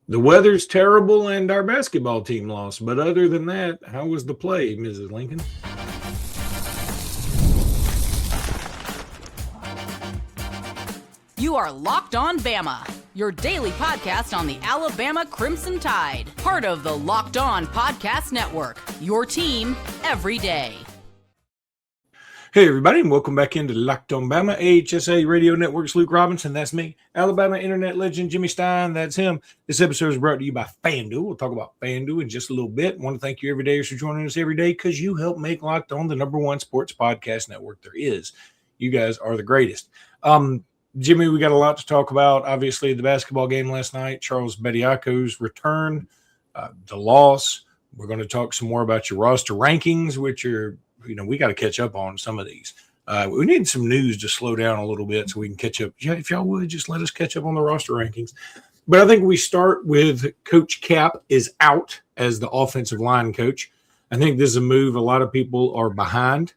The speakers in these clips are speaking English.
The weather's terrible and our basketball team lost. But other than that, how was the play, Mrs. Lincoln? You are Locked On Bama, your daily podcast on the Alabama Crimson Tide. Part of the Locked On Podcast Network, your team every day. Hey, everybody, and welcome back into Locked On Bama, AHSA Radio Network's Luke Robinson. That's me. Alabama internet legend Jimmy Stein. That's him. This episode is brought to you by FanDuel. We'll talk about FanDuel in just a little bit. I want to thank you everydayers for joining us every day because you help make Locked On the #1 sports podcast network there is. You guys are the greatest. Jimmy, we got a lot to talk about. Obviously, the basketball game last night, Charles Bediako's return, the loss. We're going to talk some more about your roster rankings, which are, we got to catch up on some of these. We need some news to slow down a little bit so we can catch up. Yeah, if y'all would, just let us catch up on the roster rankings. But I think we start with Coach Kap is out as the offensive line coach. I think this is a move a lot of people are behind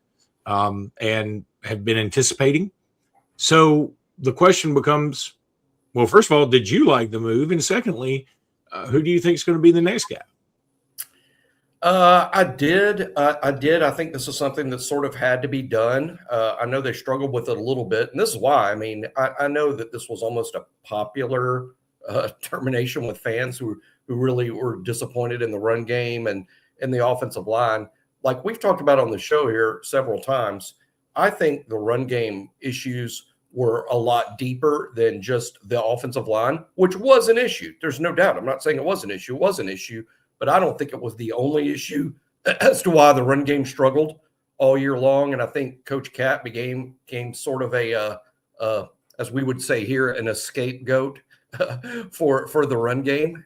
and have been anticipating. So the question becomes, well, first of all, did you like the move? And secondly, who do you think is going to be the next guy? I did. I think this is something that sort of had to be done. I know they struggled with it a little bit, and this is why. I mean, I know that this was almost a popular termination with fans who really were disappointed in the run game and in the offensive line. Like we've talked about on the show here several times, I think the run game issues were a lot deeper than just the offensive line, which was an issue. There's no doubt. I'm not saying it was an issue. It was an issue, but I don't think it was the only issue as to why the run game struggled all year long. And I think Coach Kap became sort of a, as we would say here, an scapegoat for the run game.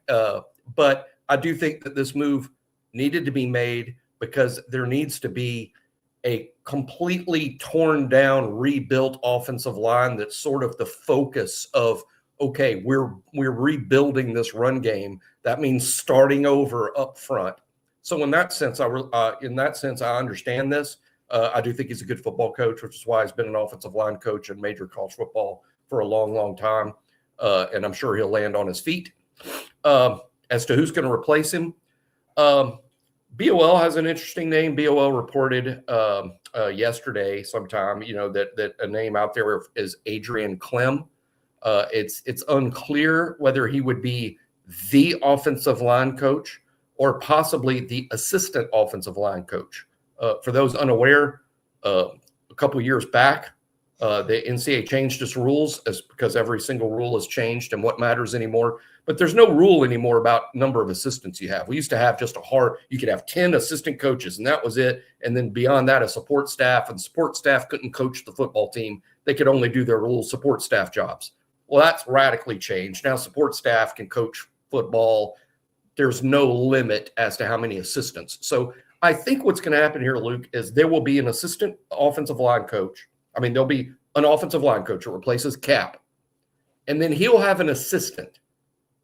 But I do think that this move needed to be made because there needs to be a completely torn down, rebuilt offensive line that's sort of the focus of, okay, we're rebuilding this run game. That means starting over up front. So in that sense, I understand this. I do think he's a good football coach, which is why he's been an offensive line coach in major college football for a long, long time. And I'm sure he'll land on his feet. As to who's going to replace him, BOL has an interesting name. BOL reported yesterday sometime, that a name out there is Adrian Clem. It's unclear whether he would be the offensive line coach or possibly the assistant offensive line coach. For those unaware, a couple of years back, the NCAA changed its rules because every single rule has changed and what matters anymore. But there's no rule anymore about number of assistants you have. We used to have just you could have 10 assistant coaches and that was it. And then beyond that, a support staff, and support staff couldn't coach the football team. They could only do their little support staff jobs. Well, that's radically changed. Now support staff can coach football. There's no limit as to how many assistants. So I think what's going to happen here, Luke, is there will be an assistant offensive line coach. There'll be an offensive line coach that replaces Kap. And then he'll have an assistant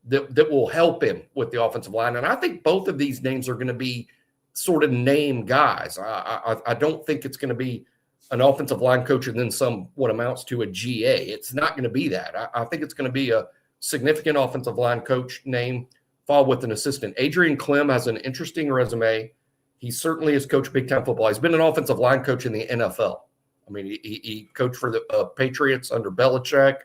that will help him with the offensive line. And I think both of these names are going to be sort of name guys. I don't think it's going to be an offensive line coach and then what amounts to a GA. It's not going to be that. I think it's going to be a significant offensive line coach name followed with an assistant. Adrian Clem has an interesting resume. He certainly has coached big-time football. He's been an offensive line coach in the NFL. He coached for the Patriots under Belichick.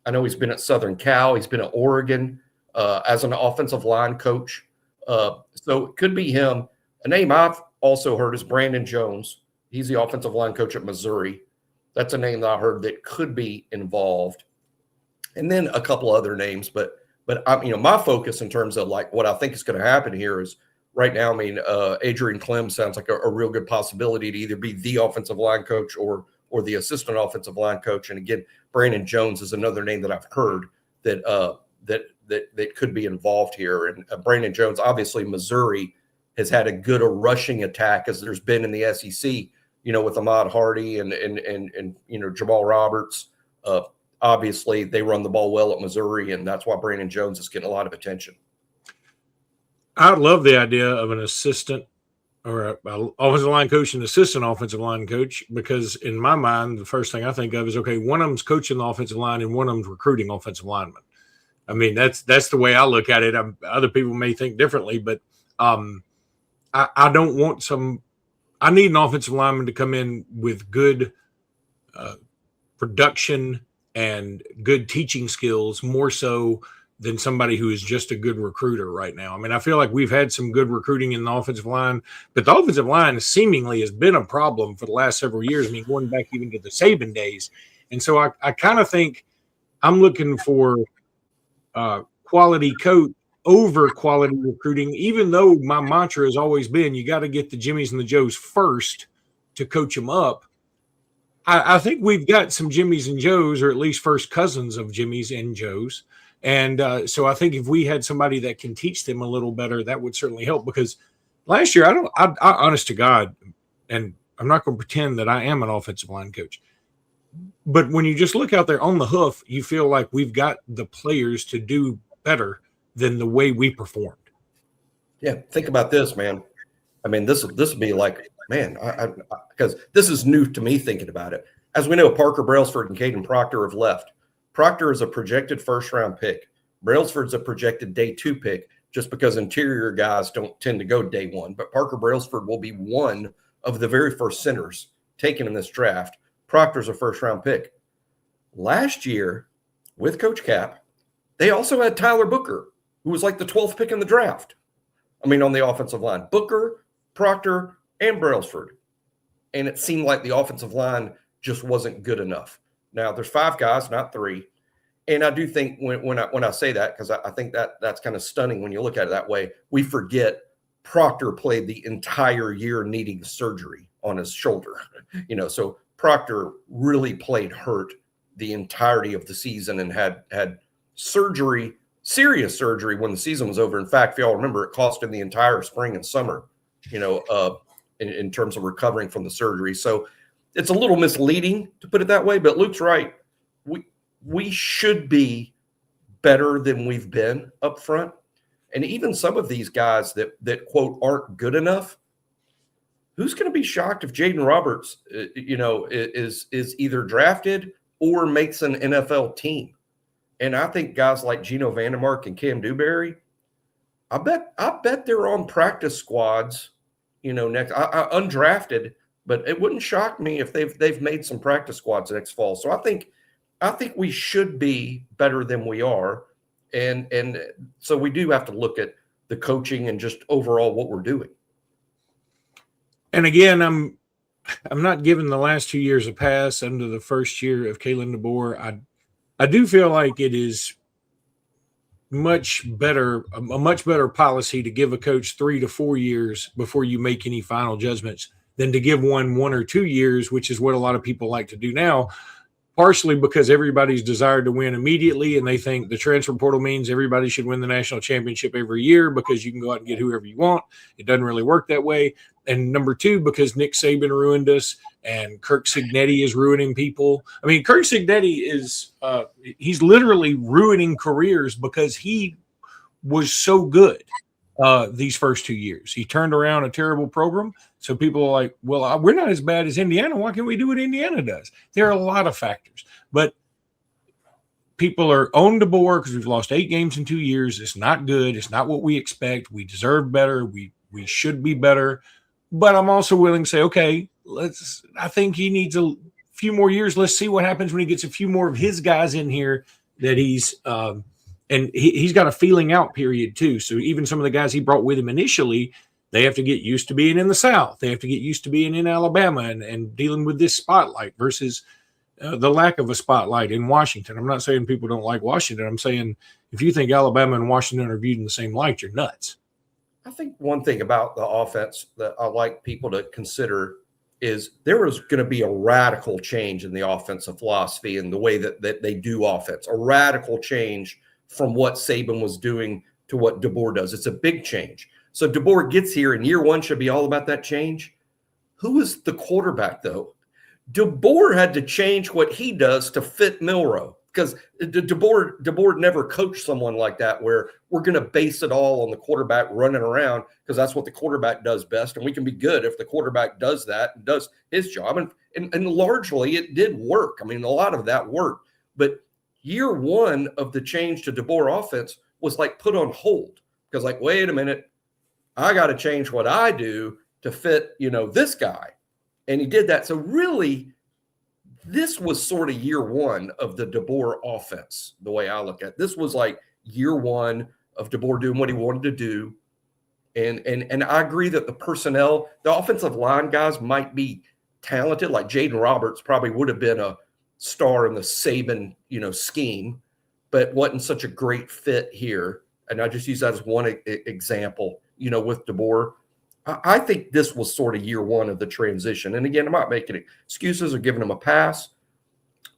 I know he's been at Southern Cal. He's been at Oregon as an offensive line coach. So it could be him. A name I've also heard is Brandon Jones. He's the offensive line coach at Missouri. That's a name that I heard that could be involved. And then a couple other names. But my focus in terms of like what I think is going to happen here is right now, Adrian Clem sounds like a real good possibility to either be the offensive line coach or the assistant offensive line coach. And again, Brandon Jones is another name that I've heard that could be involved here. And Brandon Jones, obviously Missouri has had a good rushing attack as there's been in the SEC, with Ahmad Hardy and Jamal Roberts. Obviously they run the ball well at Missouri, and that's why Brandon Jones is getting a lot of attention. I love the idea of an assistant or an offensive line coach and assistant offensive line coach, because in my mind, the first thing I think of is, okay, one of them's coaching the offensive line and one of them's recruiting offensive linemen. I mean, that's the way I look at it. Other people may think differently, but I don't want I need an offensive lineman to come in with good production and good teaching skills, more so than somebody who is just a good recruiter right now. I mean, I feel like we've had some good recruiting in the offensive line, but the offensive line seemingly has been a problem for the last several years. I mean, going back even to the Saban days. And so I kind of think I'm looking for quality coach over quality recruiting, even though my mantra has always been, you got to get the Jimmies and the Joes first to coach them up. I think we've got some Jimmies and Joes, or at least first cousins of Jimmies and Joes. And so I think if we had somebody that can teach them a little better, that would certainly help. Because last year, I honest to God, and I'm not going to pretend that I am an offensive line coach, but when you just look out there on the hoof, you feel like we've got the players to do better than the way we performed. Yeah, think about this, man. I mean, this would be like, man, because this is new to me thinking about it. As we know, Parker Brailsford and Caden Proctor have left. Proctor is a projected first-round pick. Brailsford's a projected day 2 pick, just because interior guys don't tend to go day 1. But Parker Brailsford will be one of the very first centers taken in this draft. Proctor's a first-round pick. Last year, with Coach Kap, they also had Tyler Booker, who was like the 12th pick in the draft. I mean, on the offensive line. Booker, Proctor, and Brailsford. And it seemed like the offensive line just wasn't good enough. Now, there's 5 guys, not 3. And I do think when I say that, because I think that's kind of stunning when you look at it that way, we forget Proctor played the entire year needing surgery on his shoulder. So Proctor really played hurt the entirety of the season and had surgery, serious surgery, when the season was over. In fact, if y'all remember, it cost him the entire spring and summer, in terms of recovering from the surgery. So it's a little misleading to put it that way, but Luke's right. We should be better than we've been up front. And even some of these guys that quote aren't good enough, who's going to be shocked if Jaden Roberts, is either drafted or makes an NFL team? And I think guys like Geno Vandermark and Cam Dewberry, I bet they're on practice squads, next. I undrafted, but it wouldn't shock me if they've made some practice squads next fall. So I think we should be better than we are. And so we do have to look at the coaching and just overall what we're doing. And again, I'm not giving the last 2 years a pass under the first year of Kalen DeBoer. I do feel like it is a much better policy to give a coach 3 to 4 years before you make any final judgments than to give 1 or 2 years, which is what a lot of people like to do now, partially because everybody's desired to win immediately, and they think the transfer portal means everybody should win the national championship every year because you can go out and get whoever you want. It doesn't really work that way. And number 2, because Nick Saban ruined us and Kirk Cignetti is ruining people. I mean, Kirk Cignetti is he's literally ruining careers because he was so good these first 2 years. He turned around a terrible program. So people are like, well, we're not as bad as Indiana. Why can't we do what Indiana does? There are a lot of factors. But people are on DeBoer because we've lost 8 games in 2 years. It's not good. It's not what we expect. We deserve better. We should be better. But I'm also willing to say, okay, I think he needs a few more years. Let's see what happens when he gets a few more of his guys in here that he's and he's got a feeling out period too. So even some of the guys he brought with him initially, they have to get used to being in the South. They have to get used to being in Alabama and dealing with this spotlight versus the lack of a spotlight in Washington. I'm not saying people don't like Washington. I'm saying if you think Alabama and Washington are viewed in the same light, you're nuts. I think one thing about the offense that I like people to consider is there is going to be a radical change in the offensive philosophy and the way that they do offense, a radical change from what Saban was doing to what DeBoer does. It's a big change. So DeBoer gets here and year 1 should be all about that change. Who is the quarterback, though? DeBoer had to change what he does to fit Milroe, because DeBoer never coached someone like that where we're going to base it all on the quarterback running around because that's what the quarterback does best. And we can be good if the quarterback does that and does his job. And largely it did work. I mean, a lot of that worked. But year one of the change to DeBoer offense was like put on hold because like, wait a minute, I got to change what I do to fit, this guy. And he did that. So really, this was sort of year one of the DeBoer offense, the way I look at it. This was like year one of DeBoer doing what he wanted to do. And I agree that the personnel, the offensive line guys might be talented. Like Jaden Roberts probably would have been a star in the Saban, scheme, but wasn't such a great fit here. And I just use that as one example, with DeBoer. I think this was sort of year one of the transition. And again, I'm not making excuses or giving him a pass.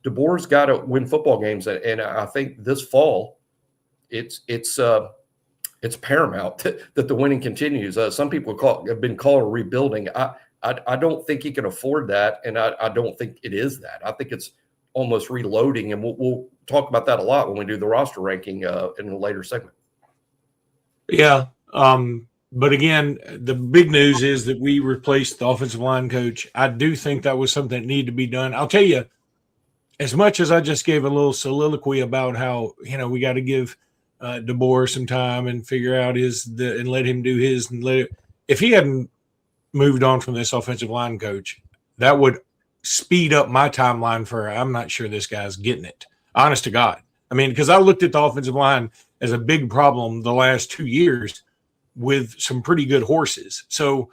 DeBoer's got to win football games. And I think this fall, it's paramount that the winning continues. Some people have been calling rebuilding. I don't think he can afford that. And I don't think it is that. I think it's almost reloading. And we'll talk about that a lot when we do the roster ranking in a later segment. Yeah. But again, the big news is that we replaced the offensive line coach. I do think that was something that needed to be done. I'll tell you, as much as I just gave a little soliloquy about how, we got to give DeBoer some time and figure out and let him do his if he hadn't moved on from this offensive line coach, that would speed up my timeline for I'm not sure this guy's getting it. Honest to God. I mean, because I looked at the offensive line as a big problem the last 2 years with some pretty good horses. So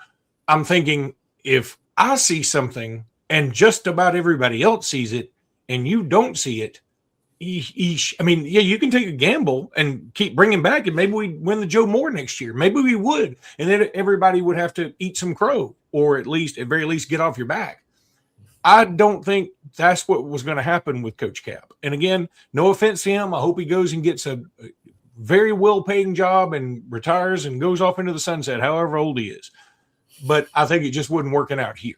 I'm thinking if I see something and just about everybody else sees it and you don't see it, you can take a gamble and keep bringing back and maybe we win the Joe Moore next year. Maybe we would. And then everybody would have to eat some crow or at very least get off your back. I don't think that's what was going to happen with Coach Kap. And again, no offense to him. I hope he goes and gets a very well-paying job and retires and goes off into the sunset, however old he is. But I think it just wasn't working out here.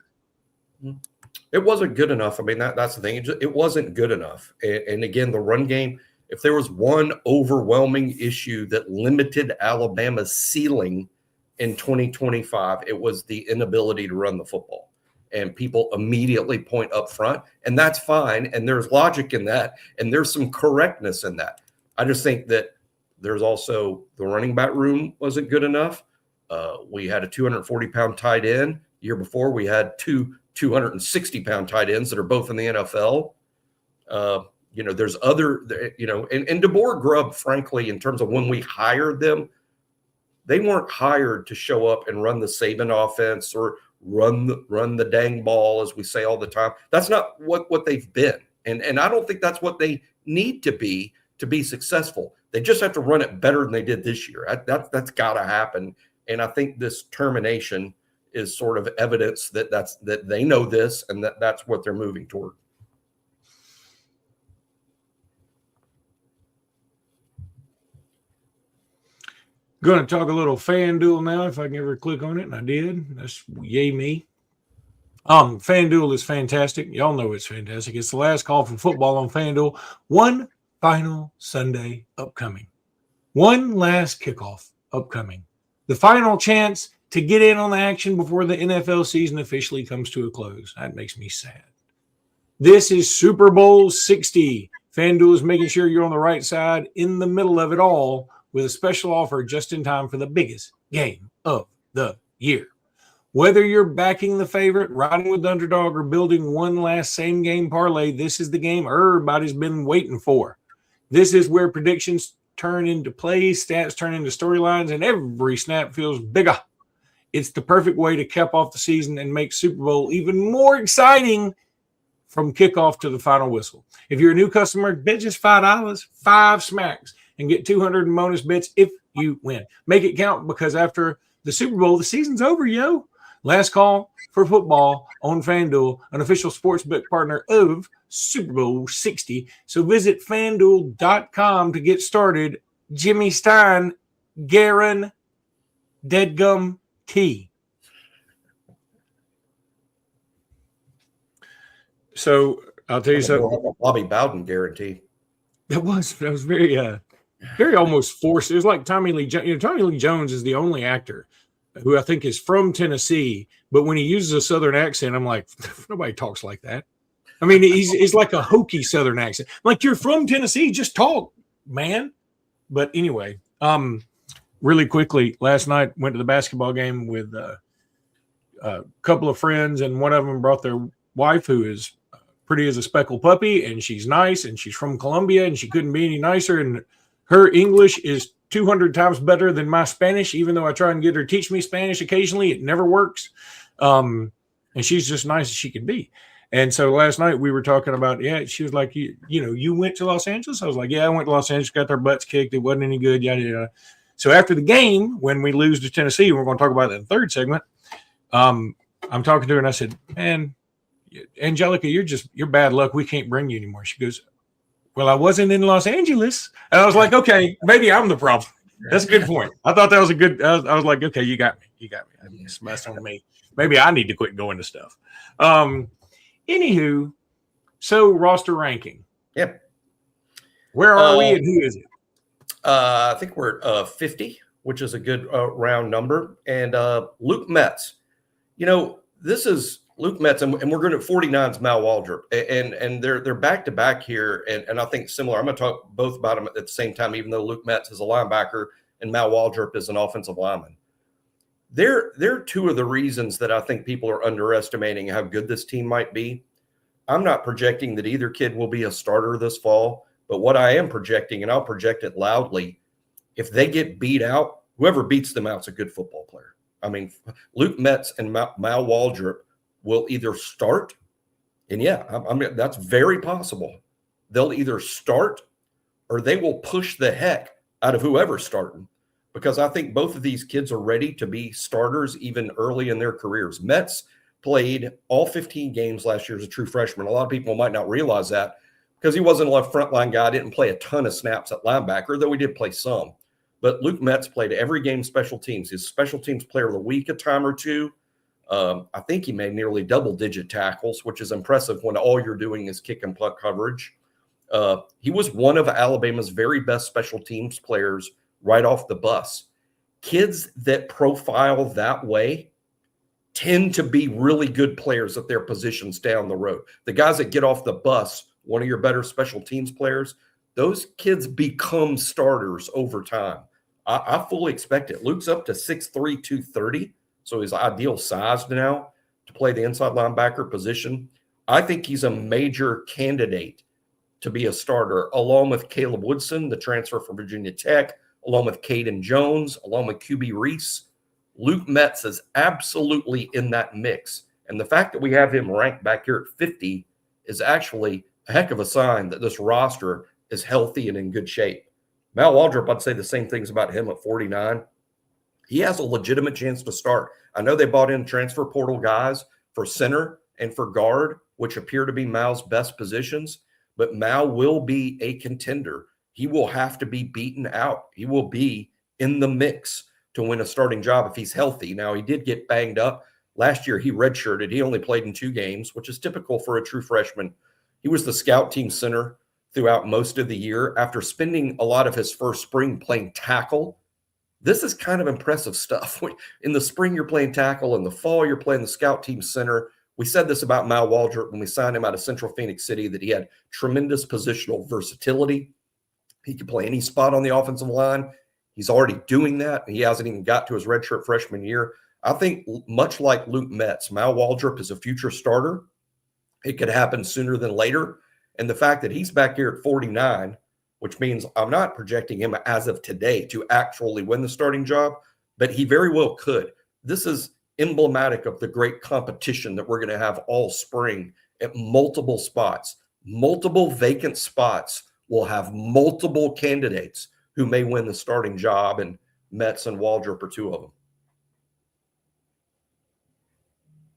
It wasn't good enough. I mean, that's the thing. It wasn't good enough. And again, the run game, if there was one overwhelming issue that limited Alabama's ceiling in 2025, it was the inability to run the football. And people immediately point up front, and that's fine. And there's logic in that, and there's some correctness in that. I just think that there's also the running back room wasn't good enough. We had a 240-pound tight end. The year before, we had two 260-pound tight ends that are both in the NFL. There's other, and DeBoer Grubb, frankly, in terms of when we hired them, they weren't hired to show up and run the Saban offense or run the dang ball, as we say all the time. That's not what they've been. And I don't think that's what they need to be successful. They just have to run it better than they did this year. That's got to happen. And I think this termination is sort of evidence that they know this and that's what they're moving toward. Going to talk a little FanDuel now, if I can ever click on it, and I did. That's yay me. FanDuel is fantastic. Y'all know it's fantastic. It's the last call for football on FanDuel. One final Sunday upcoming. One last kickoff upcoming. The final chance to get in on the action before the NFL season officially comes to a close. That makes me sad. This is Super Bowl 60. FanDuel is making sure you're on the right side in the middle of it all with a special offer just in time for the biggest game of the year. Whether you're backing the favorite, riding with the underdog, or building one last same-game parlay, this is the game everybody's been waiting for. This is where predictions turn into plays, stats turn into storylines, and every snap feels bigger. It's the perfect way to cap off the season and make Super Bowl even more exciting from kickoff to the final whistle. If you're a new customer, bet just $5, 5 smacks, and get 200 in bonus bets if you win. Make it count, because after the Super Bowl, the season's over, yo. Last call for football on FanDuel, an official sportsbook partner of Super Bowl 60. So visit FanDuel.com to get started. Jimmy Stein, Garen, Deadgum T. So I'll tell you something. Bobby Bowden guarantee. That was very almost forced. It was like Tommy Lee Jones. Tommy Lee Jones is the only actor who I think is from Tennessee, but when he uses a Southern accent, I'm like, nobody talks like that. I mean, he's like a hokey Southern accent. Like, you're from Tennessee, just talk, man. But anyway, really quickly, last night went to the basketball game with a couple of friends, and one of them brought their wife, who is pretty as a speckled puppy, and she's nice, and she's from Columbia, and she couldn't be any nicer. And her English is 200 times better than my Spanish, even though I try and get her to teach me Spanish occasionally. It never works. And she's just nice as she can be. And so last night we were talking about, she was like, you went to Los Angeles? I was like, yeah, I went to Los Angeles, got their butts kicked. It wasn't any good, yada, yada. So after the game, when we lose to Tennessee, we're going to talk about that in the third segment, I'm talking to her and I said, man, Angelica, you're bad luck. We can't bring you anymore. She goes, well, I wasn't in Los Angeles. And I was like, okay, maybe I'm the problem. That's a good point. I thought that was a good, I was like, okay, you got me. It's messed on me. Maybe I need to quit going to stuff. Anywho, so roster ranking. Yep. Where are we and who is it? I think we're at 50, which is a good round number. And Luke Metz. This is Luke Metz, and we're going to 49's Mal Waldrop. And they're back-to-back here, and I think similar. I'm going to talk both about them at the same time, even though Luke Metz is a linebacker and Mal Waldrop is an offensive lineman. They're two of the reasons that I think people are underestimating how good this team might be. I'm not projecting that either kid will be a starter this fall, but what I am projecting, and I'll project it loudly, if they get beat out, whoever beats them out is a good football player. I mean, Luke Metz and Mal Waldrop will either start, and that's very possible. They'll either start or they will push the heck out of whoever's starting, because I think both of these kids are ready to be starters even early in their careers. Metz played all 15 games last year as a true freshman. A lot of people might not realize that because he wasn't a frontline guy, didn't play a ton of snaps at linebacker, though he did play some. But Luke Metz played every game special teams. He's special teams player of the week a time or two. I think he made nearly double-digit tackles, which is impressive when all you're doing is kick and punt coverage. He was one of Alabama's very best special teams players right off the bus. Kids that profile that way tend to be really good players at their positions down the road. The guys that get off the bus, one of your better special teams players, those kids become starters over time. I fully expect it. Luke's up to 6'3", 230, so he's ideal sized now to play the inside linebacker position. I think he's a major candidate to be a starter, along with Caleb Woodson, the transfer from Virginia Tech, along with Caden Jones, along with QB Reese. Luke Metz is absolutely in that mix. And the fact that we have him ranked back here at 50 is actually a heck of a sign that this roster is healthy and in good shape. Mal Waldrop, I'd say the same things about him at 49. He has a legitimate chance to start. I know they bought in transfer portal guys for center and for guard, which appear to be Mal's best positions, but Mal will be a contender. He will have to be beaten out. He will be in the mix to win a starting job if he's healthy. Now, he did get banged up. Last year, he redshirted. He only played in 2 games, which is typical for a true freshman. He was the scout team center throughout most of the year after spending a lot of his first spring playing tackle. This is kind of impressive stuff. In the spring, you're playing tackle. In the fall, you're playing the scout team center. We said this about Mal Waldrop when we signed him out of Central Phoenix City, that he had tremendous positional versatility. He could play any spot on the offensive line. He's already doing that. He hasn't even got to his redshirt freshman year. I think much like Luke Metz, Mal Waldrop is a future starter. It could happen sooner than later. And the fact that he's back here at 49, which means I'm not projecting him as of today to actually win the starting job, but he very well could. This is emblematic of the great competition that we're going to have all spring at multiple spots. Multiple vacant spots will have multiple candidates who may win the starting job, and Metz and Waldrop are 2 of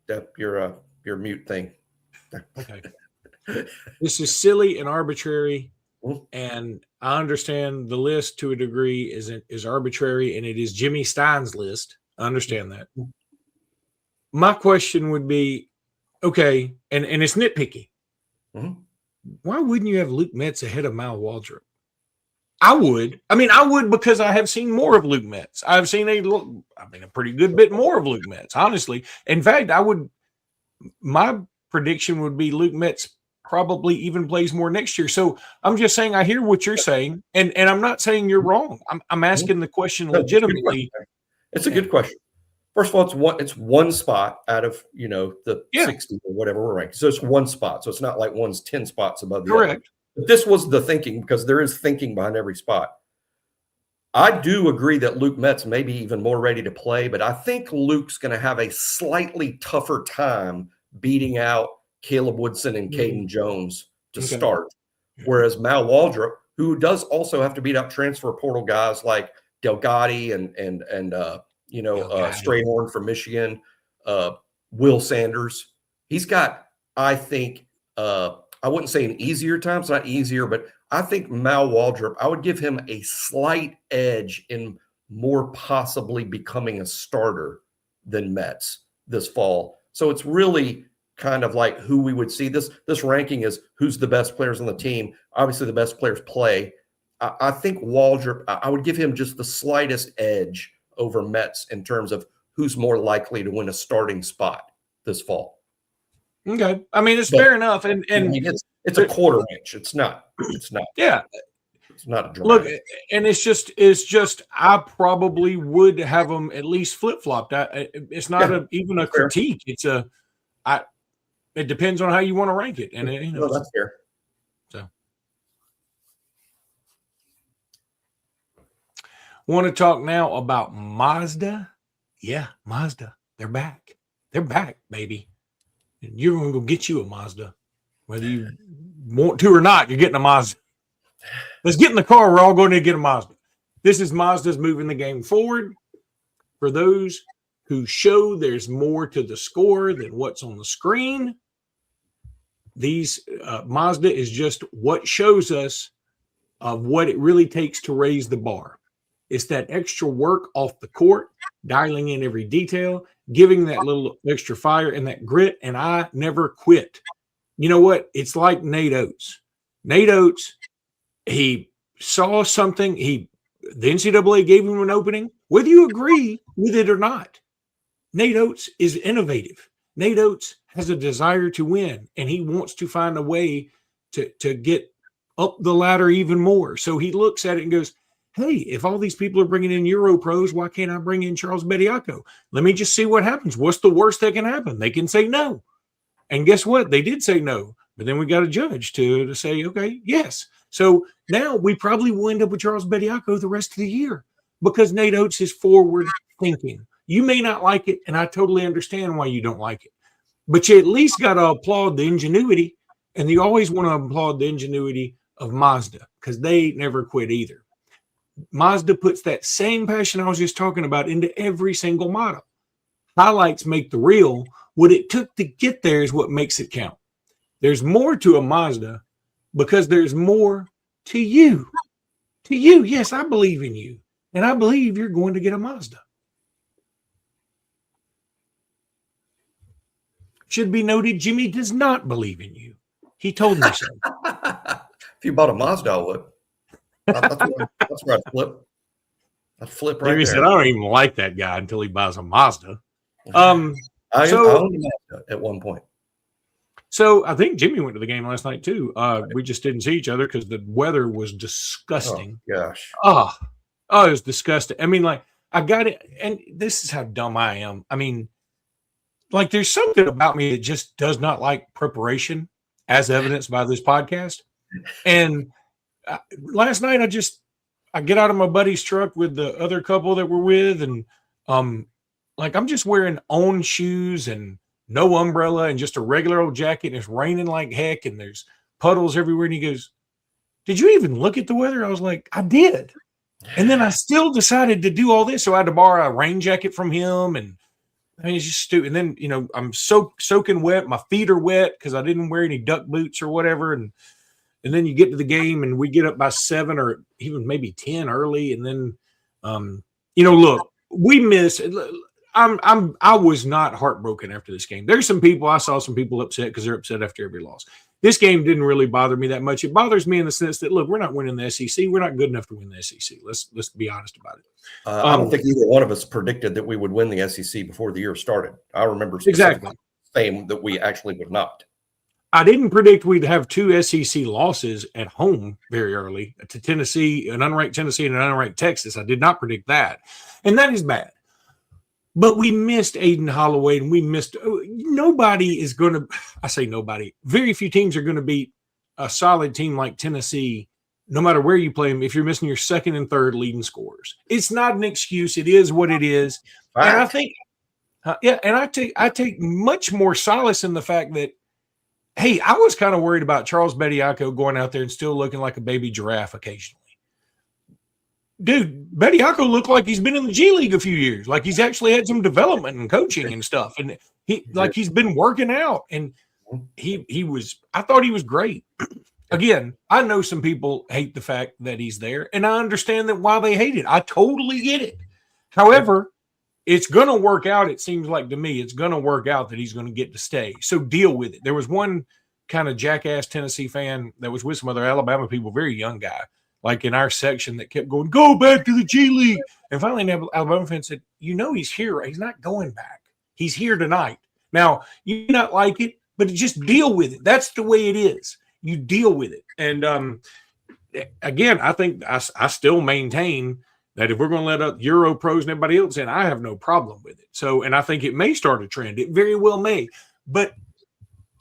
them. Your mute thing. Okay. This is silly and arbitrary, and I understand the list to a degree is arbitrary, and it is Jimmy Stein's list. I understand that. My question would be, okay, and it's nitpicky. Mm-hmm. Why wouldn't you have Luke Metz ahead of Mal Waldrop? I would. I would because I have seen more of Luke Metz. I've seen a pretty good bit more of Luke Metz, honestly. In fact, my prediction would be Luke Metz probably even plays more next year. So I'm just saying, I hear what you're saying, and I'm not saying you're wrong. I'm asking the question legitimately. It's a good question. First of all, it's one spot out of the 60 or whatever we're ranking. So it's one spot. So it's not like one's 10 spots above the other. But this was the thinking, because there is thinking behind every spot. I do agree that Luke Metz may be even more ready to play, but I think Luke's going to have a slightly tougher time beating out Caleb Woodson and Caden Jones to start. Whereas Mal Waldrop, who does also have to beat out transfer portal guys like Delgatti and Strayhorn from Michigan, Will Sanders, he's got, I think, I wouldn't say an easier time. It's not easier, but I think Mal Waldrop, I would give him a slight edge in more possibly becoming a starter than Metz this fall. So it's really kind of like who we would see. This ranking is who's the best players on the team. Obviously, the best players play. I think Waldrop, I would give him just the slightest edge over Metz in terms of who's more likely to win a starting spot this fall. Okay. I mean, it's fair enough. And it's a quarter inch. It's not. Yeah. It's not a dramatic. Look, and it's just I probably would have them at least flip-flopped. It's not even a critique. It's it depends on how you want to rank it. And that's fair. So want to talk now about Mazda? Yeah, Mazda. They're back. They're back, baby. And you're going to go get you a Mazda. Whether you want to or not, you're getting a Mazda. Let's get in the car. We're all going to get a Mazda. This is Mazda's moving the game forward. For those who show there's more to the score than what's on the screen, these Mazda is just what shows us of what it really takes to raise the bar. It's that extra work off the court, dialing in every detail, giving that little extra fire and that grit, and I never quit. You know what? It's like Nate Oats. Nate Oats, he saw something. The NCAA gave him an opening, whether you agree with it or not. Nate Oats is innovative. Nate Oats has a desire to win, and he wants to find a way to get up the ladder even more. So he looks at it and goes, hey, if all these people are bringing in Euro pros, why can't I bring in Charles Bediako? Let me just see what happens. What's the worst that can happen? They can say no. And guess what? They did say no. But then we got a judge to say, okay, yes. So now we probably will end up with Charles Bediako the rest of the year because Nate Oats is forward thinking. You may not like it, and I totally understand why you don't like it. But you at least got to applaud the ingenuity, and you always want to applaud the ingenuity of Mazda because they never quit either. Mazda puts that same passion I was just talking about into every single model. Highlights make the reel. What it took to get there is what makes it count. There's more to a Mazda because there's more to you. To you, yes, I believe in you. And I believe you're going to get a Mazda. Should be noted, Jimmy does not believe in you. He told me so. If you bought a Mazda, I would. That's where I'd flip. I'd flip right Jimmy there. said, I don't even like that guy until he buys a Mazda. I owned a Mazda at one point. So I think Jimmy went to the game last night too. We just didn't see each other because the weather was disgusting. Oh, gosh. Oh, it was disgusting. I mean, like, I got it. And this is how dumb I am. I mean, like, there's something about me that just does not like preparation, as evidenced by this podcast. And last night, I get out of my buddy's truck with the other couple that we're with, and like, I'm just wearing own shoes and no umbrella and just a regular old jacket, and it's raining like heck, and there's puddles everywhere. And he goes, did you even look at the weather? I was like, I did. And then I still decided to do all this, so I had to borrow a rain jacket from him, and I mean, it's just stupid. And then, you know, I'm soaking wet. My feet are wet because I didn't wear any duck boots or whatever. And then you get to the game, and we get up by 7 or even maybe 10 early. And then, you know, look, we miss. I was not heartbroken after this game. There's some people, I saw some people upset because they're upset after every loss. This game didn't really bother me that much. It bothers me in the sense that, look, we're not winning the SEC. We're not good enough to win the SEC. Let's be honest about it. I don't think either one of us predicted that we would win the SEC before the year started. I remember exactly saying that we actually would not. I didn't predict we'd have 2 SEC losses at home very early to Tennessee, an unranked Tennessee and an unranked Texas. I did not predict that. And that is bad. But we missed Aiden Holloway, and we missed nobody is going to, I say nobody, very few teams are going to beat a solid team like Tennessee, no matter where you play them, if you're missing your second and third leading scorers. It's not an excuse. It is what it is. Right. And I think, and I take much more solace in the fact that, hey, I was kind of worried about Charles Bediako going out there and still looking like a baby giraffe occasionally. Dude, Bediako looked like he's been in the G League a few years. Like he's actually had some development and coaching and stuff. And he's been working out. And I thought he was great. Again, I know some people hate the fact that he's there, and I understand that why they hate it. I totally get it. However, it's going to work out. It seems like to me, it's going to work out that he's going to get to stay. So deal with it. There was one kind of jackass Tennessee fan that was with some other Alabama people, very young guy, like in our section, that kept going, go back to the G League. And finally, an Alabama fan said, he's here. He's not going back. He's here tonight. Now, you may not like it, but just deal with it. That's the way it is. You deal with it. And again, I think I still maintain that if we're going to let up Euro pros and everybody else in, I have no problem with it. So, and I think it may start a trend. It very well may. But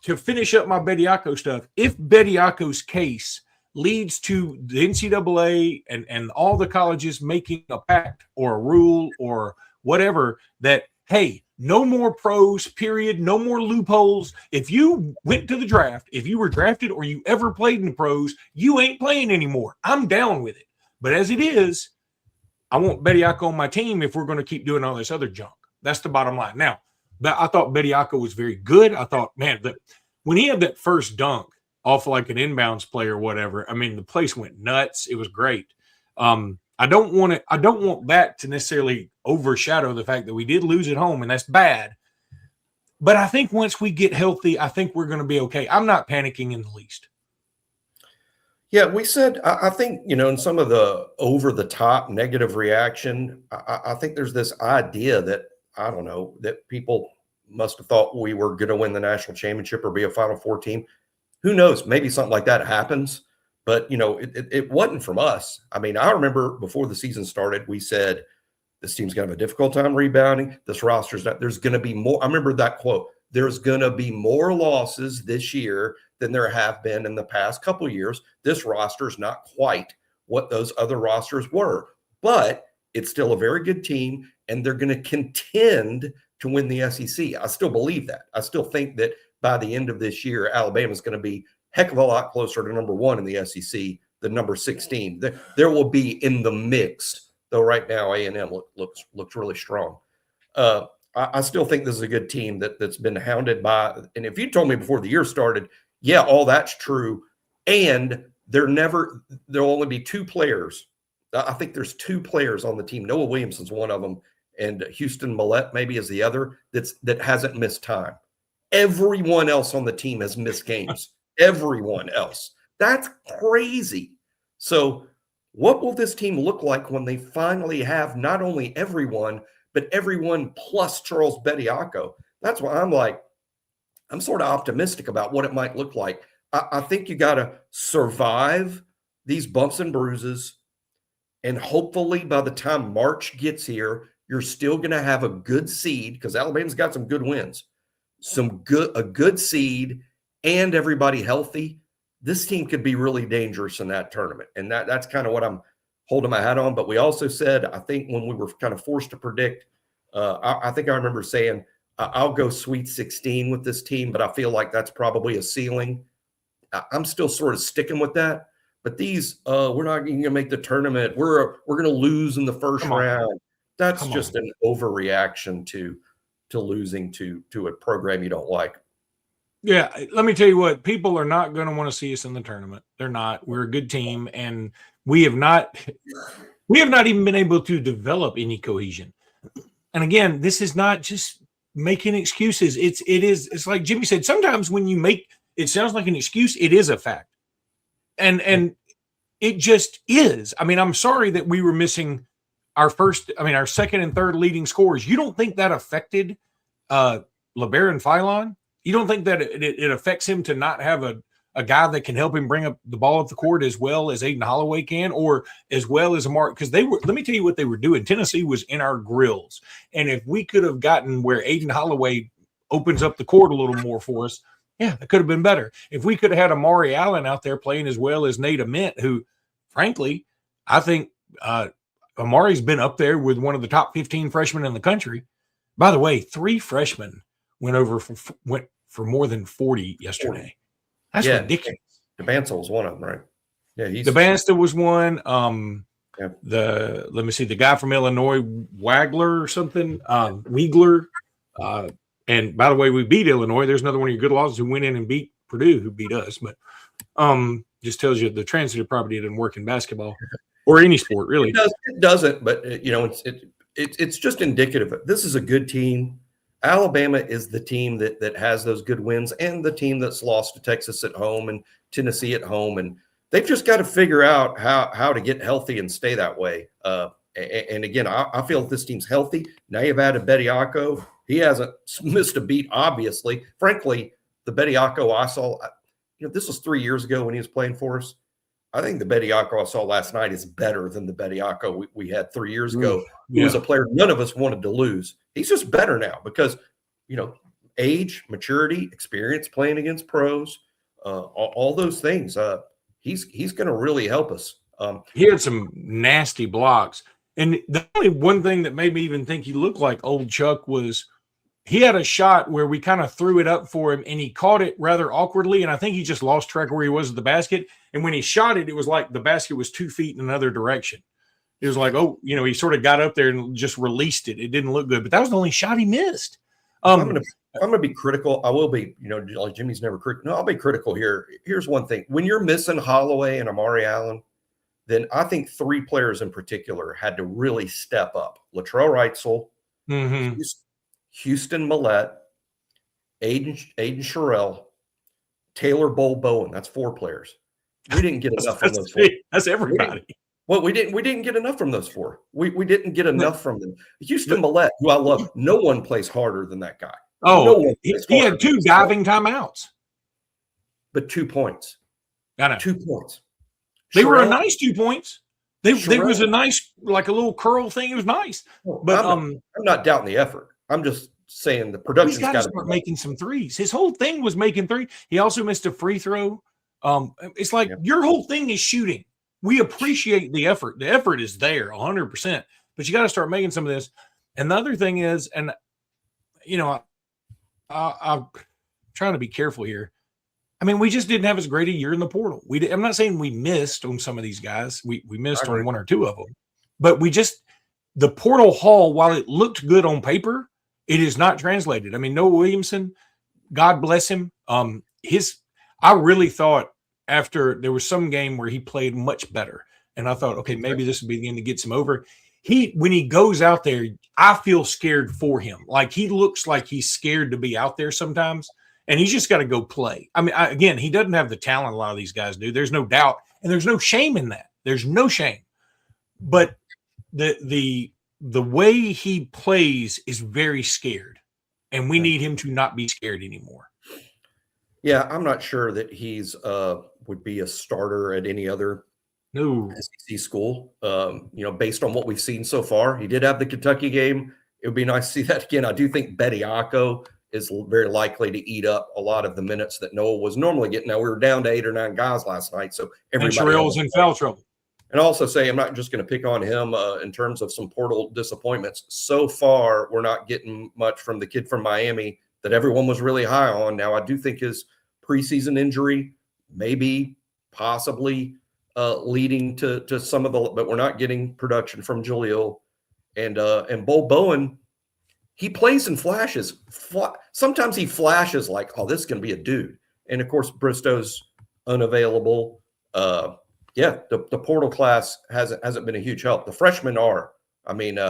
to finish up my Bediako stuff, if Bediako's case leads to the NCAA and all the colleges making a pact or a rule or whatever that, hey, no more pros, period, no more loopholes. If you went to the draft, if you were drafted or you ever played in the pros, you ain't playing anymore. I'm down with it. But as it is, I want Bediako on my team if we're going to keep doing all this other junk. That's the bottom line. Now, I thought Bediako was very good. I thought, man, when he had that first dunk off like an inbounds play or whatever, I mean, the place went nuts. It was great. I don't want that to necessarily overshadow the fact that we did lose at home, and that's bad. But I think once we get healthy, I think we're going to be okay. I'm not panicking in the least. Yeah, we said, I think, in some of the over-the-top negative reaction, I think there's this idea that, I don't know, that people must have thought we were going to win the national championship or be a Final Four team. Who knows? Maybe something like that happens. But, it wasn't from us. I mean, I remember before the season started, we said, this team's going to have a difficult time rebounding. This roster's not – there's going to be more – I remember that quote. There's going to be more losses this year than there have been in the past couple of years. This roster is not quite what those other rosters were. But it's still a very good team, and they're going to contend to win the SEC. I still believe that. I still think that by the end of this year, Alabama's going to be heck of a lot closer to number 1 in the SEC than number 16. There will be in the mix, though right now A&M looks really strong. I still think this is a good team that's been hounded by, and if you told me before the year started, yeah, all that's true, and there'll only be 2 players. I think there's 2 players on the team. Noah Williamson's one of them, and Houston Millette maybe is the other that hasn't missed time. Everyone else on the team has missed games. Everyone else. That's crazy. So what will this team look like when they finally have not only everyone, but everyone plus Charles Bediako? That's why I'm sort of optimistic about what it might look like. I think you got to survive these bumps and bruises, and hopefully by the time March gets here, you're still going to have a good seed, because Alabama's got some good wins, a good seed, and everybody healthy. This team could be really dangerous in that tournament. And that's kind of what I'm holding my hat on. But we also said, I think when we were kind of forced to predict, I think I remember saying, I'll go Sweet 16 with this team, but I feel like that's probably a ceiling. I'm still sort of sticking with that. But these, we're not going to make the tournament. We're going to lose in the first round. That's just an overreaction to losing to a program you don't like. Yeah, let me tell you what, people are not going to want to see us in the tournament. They're not. We're a good team, and we have not even been able to develop any cohesion. And again, this is not just making excuses. It's like Jimmy said, sometimes when you make it sounds like an excuse, it is a fact. And it just is. I mean, I'm sorry that we were missing our second and third leading scorers. You don't think that affected LeBaron Philon? You don't think that it affects him to not have a guy that can help him bring up the ball up the court as well as Aiden Holloway can, or as well as Amari? Because they were, let me tell you what they were doing. Tennessee was in our grills. And if we could have gotten where Aiden Holloway opens up the court a little more for us, yeah, that could have been better. If we could have had Amari Allen out there playing as well as Nate Oats, who, frankly, I think Amari's been up there with one of the top 15 freshmen in the country. By the way, 3 freshmen went for more than 40 yesterday. That's ridiculous. DeBanza was one of them, right? Yeah, DeBanza was one. Let me see, the guy from Illinois, Wagler or something, Wiegler. And by the way, we beat Illinois. There's another one of your good losses who went in and beat Purdue, who beat us. But just tells you the transitive property doesn't work in basketball or any sport, really. It doesn't, but it's just indicative. This is a good team. Alabama is the team that has those good wins, and the team that's lost to Texas at home and Tennessee at home. And they've just got to figure out how to get healthy and stay that way. And again, I feel if this team's healthy, now you've added Bediako. He hasn't missed a beat, obviously. Frankly, the Bediako I saw, this was 3 years ago when he was playing for us. I think the Bediako I saw last night is better than the Bediako we had 3 years ago. He was a player none of us wanted to lose. He's just better now because, age, maturity, experience playing against pros, all those things. He's going to really help us. He had some nasty blocks. And the only one thing that made me even think he looked like old Chuck was he had a shot where we kind of threw it up for him and he caught it rather awkwardly. And I think he just lost track where he was at the basket. And when he shot it, it was like the basket was 2 feet in another direction. It was like, he sort of got up there and just released it. It didn't look good, but that was the only shot he missed. I'm going to be critical. I will be, like Jimmy's never critical. No, I'll be critical here. Here's one thing. When you're missing Holloway and Amari Allen, then I think 3 players in particular had to really step up. Latrell Wrightsell, Houston Millette, Aiden Sherrill, Taylor Bowen. That's 4 players. We didn't get enough from those 4. That's everybody. We didn't get enough from those 4. We didn't get enough from them. Houston Millette, who I love, no one plays harder than that guy. Oh, he had 2 diving timeouts. But 2 points. I know. 2 points. They were a nice 2 points. They was a nice, like a little curl thing. It was nice. But I'm not doubting the effort. I'm just saying the production's got to start making some threes. His whole thing was making 3. He also missed a free throw. It's like your whole thing is shooting. We appreciate the effort. The effort is there 100%, but you got to start making some of this. And the other thing is, and I'm trying to be careful here. I mean, we just didn't have as great a year in the portal. I'm not saying we missed on some of these guys. We missed on 1 or 2 of them, but the portal haul, while it looked good on paper, it is not translated. I mean, Noah Williamson, God bless him. I really thought after there was some game where he played much better, and I thought, okay, maybe this would be the end to get him over. When he goes out there, I feel scared for him. Like he looks like he's scared to be out there sometimes. And he's just got to go play. I mean, again, he doesn't have the talent a lot of these guys do. There's no doubt. And there's no shame in that. There's no shame. But the way he plays is very scared. And we need him to not be scared anymore. Yeah, I'm not sure that he's would be a starter at any other SEC school. Based on what we've seen so far. He did have the Kentucky game. It would be nice to see that again. I do think Bediako is very likely to eat up a lot of the minutes that Noah was normally getting. Now, we were down to 8 or 9 guys last night, so everybody. And Sherrill's in foul trouble. And also say, I'm not just going to pick on him in terms of some portal disappointments. So far, we're not getting much from the kid from Miami that everyone was really high on. Now, I do think his preseason injury maybe possibly leading to some of the – but we're not getting production from Jaleel. And Bowen – he plays in flashes. Sometimes he flashes like, oh, this is going to be a dude. And, of course, Bristow's unavailable. The portal class hasn't been a huge help. The freshmen are. I mean,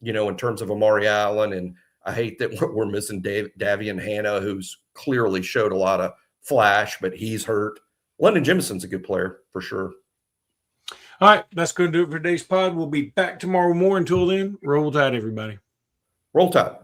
in terms of Amari Allen, and I hate that we're missing Davian Hannah, who's clearly showed a lot of flash, but he's hurt. London Jimison's a good player for sure. All right, that's going to do it for today's pod. We'll be back tomorrow morning. Until then, roll tide, everybody. Roll Tide.